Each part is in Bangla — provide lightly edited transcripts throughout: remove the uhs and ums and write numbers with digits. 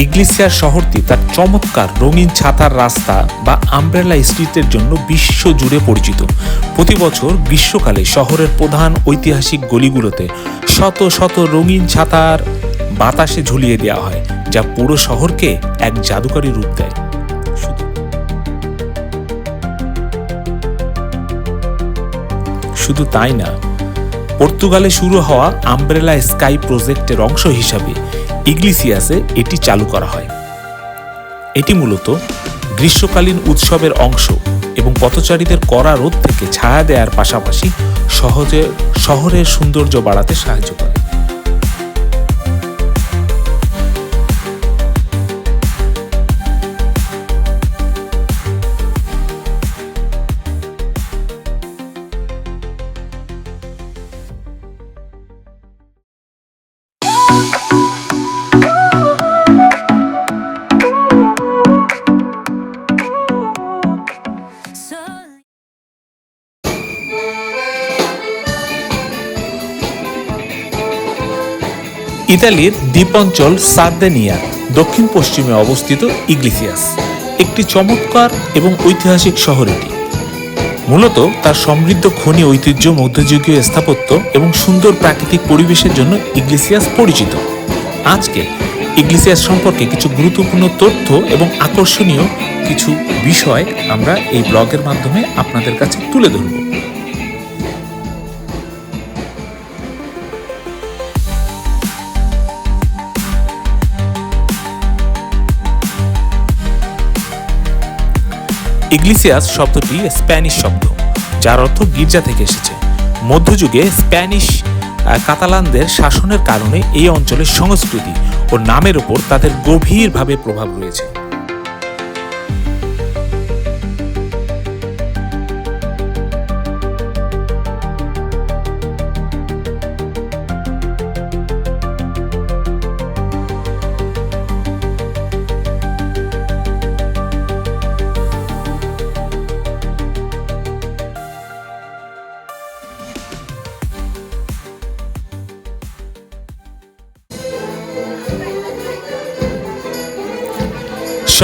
ইগলেসিয়াস শহরটি তার চমৎকার রঙিন ছাতার রাস্তা বা আমব্রেলা স্ট্রিটের জন্য বিশ্ব জুড়ে পরিচিত। প্রতি বছর গ্রীষ্মকালে শহরের প্রধান ঐতিহাসিক গলিগুলোতে শত শত রঙিন ছাতার বাতাসে ঝুলিয়ে দেওয়া হয়, যা পুরো শহরকে এক জাদুকরী রূপ দেয়। শুধু তাই না, পর্তুগালে শুরু হওয়া আমব্রেলা স্কাই প্রজেক্টের অংশ হিসাবে ইগলেসিয়াসে এটি চালু করা হয়। এটি মূলত গ্রীষ্মকালীন উৎসবের অংশ এবং পথচারীদের কড়া রোদ থেকে ছায়া দেওয়ার পাশাপাশি শহরের সৌন্দর্য বাড়াতে সাহায্য করে। ইতালির দ্বীপাঞ্চল সার্দেনিয়ার দক্ষিণ পশ্চিমে অবস্থিত ইগলেসিয়াস একটি চমৎকার এবং ঐতিহাসিক শহর। এটি মূলত তার সমৃদ্ধ খনি ঐতিহ্য, মধ্যযুগীয় স্থাপত্য এবং সুন্দর প্রাকৃতিক পরিবেশের জন্য ইগলেসিয়াস পরিচিত। আজকে ইগলেসিয়াস সম্পর্কে কিছু গুরুত্বপূর্ণ তথ্য এবং আকর্ষণীয় কিছু বিষয় আমরা এই ব্লগের মাধ্যমে আপনাদের কাছে তুলে ধরব। ইগলেসিয়াস শব্দটি স্প্যানিশ শব্দ, যার অর্থ গির্জা থেকে এসেছে। মধ্যযুগে স্প্যানিশ কাতালানদের শাসনের কারণে এই অঞ্চলের সংস্কৃতি ও নামের উপর তাদের গভীরভাবে প্রভাব রয়েছে।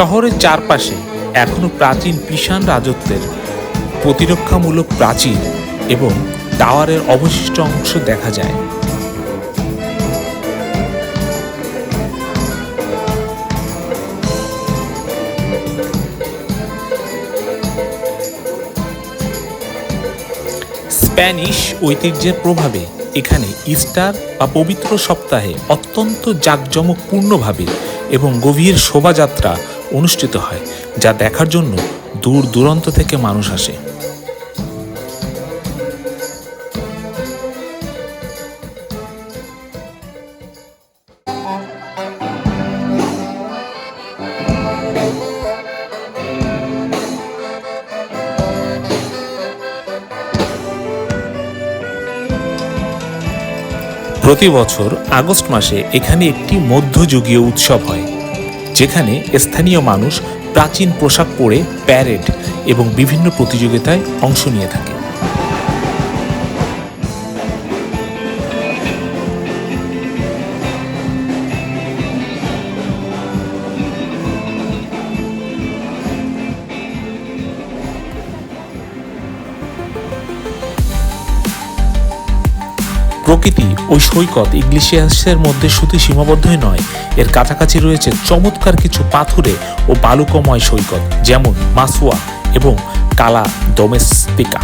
শহরের চারপাশে এখনো প্রাচীন পিসান রাজত্বের প্রতিরক্ষামূলক প্রাচীর এবং টাওয়ারের অবশিষ্ট অংশ দেখা যায়। স্প্যানিশ ঐতিহ্যের প্রভাবে এখানে ইস্টার বা পবিত্র সপ্তাহে অত্যন্ত জাঁকজমকপূর্ণভাবে এবং গভীর শোভাযাত্রা অনুষ্ঠিত হয়, যা দেখার জন্য দূর দূরান্ত থেকে মানুষ আসে। প্রতি বছর আগস্ট মাসে এখানে একটি মধ্যযুগীয় উৎসব হয়, যেখানে স্থানীয় মানুষ প্রাচীন পোশাক পরে প্যারেড এবং বিভিন্ন প্রতিযোগিতায় অংশ নিয়ে থাকে। প্রকৃতি ওই সৈকত ইগলেসিয়াসের মধ্যে শুধু সীমাবদ্ধই নয়, এর কাছাকাছি রয়েছে চমৎকার কিছু পাথুরে ও বালুকময় সৈকত, যেমন মাসুয়া এবং কালা ডোমেস্টিকা।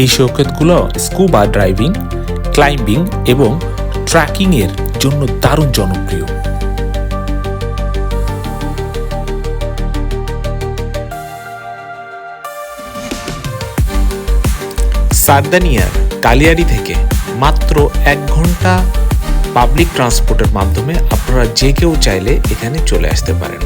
এই সৈকতগুলো স্কুবা ড্রাইভিং, ক্লাইম্বিং এবং ট্রেকিং এর জন্য দারুণ জনপ্রিয়। সার্দেনিয়ার কালিয়ারি থেকে মাত্র 1 ঘন্টা পাবলিক ট্রান্সপোর্টের মাধ্যমে আপনারা যে কেউ চাইলে এখানে চলে আসতে পারেন।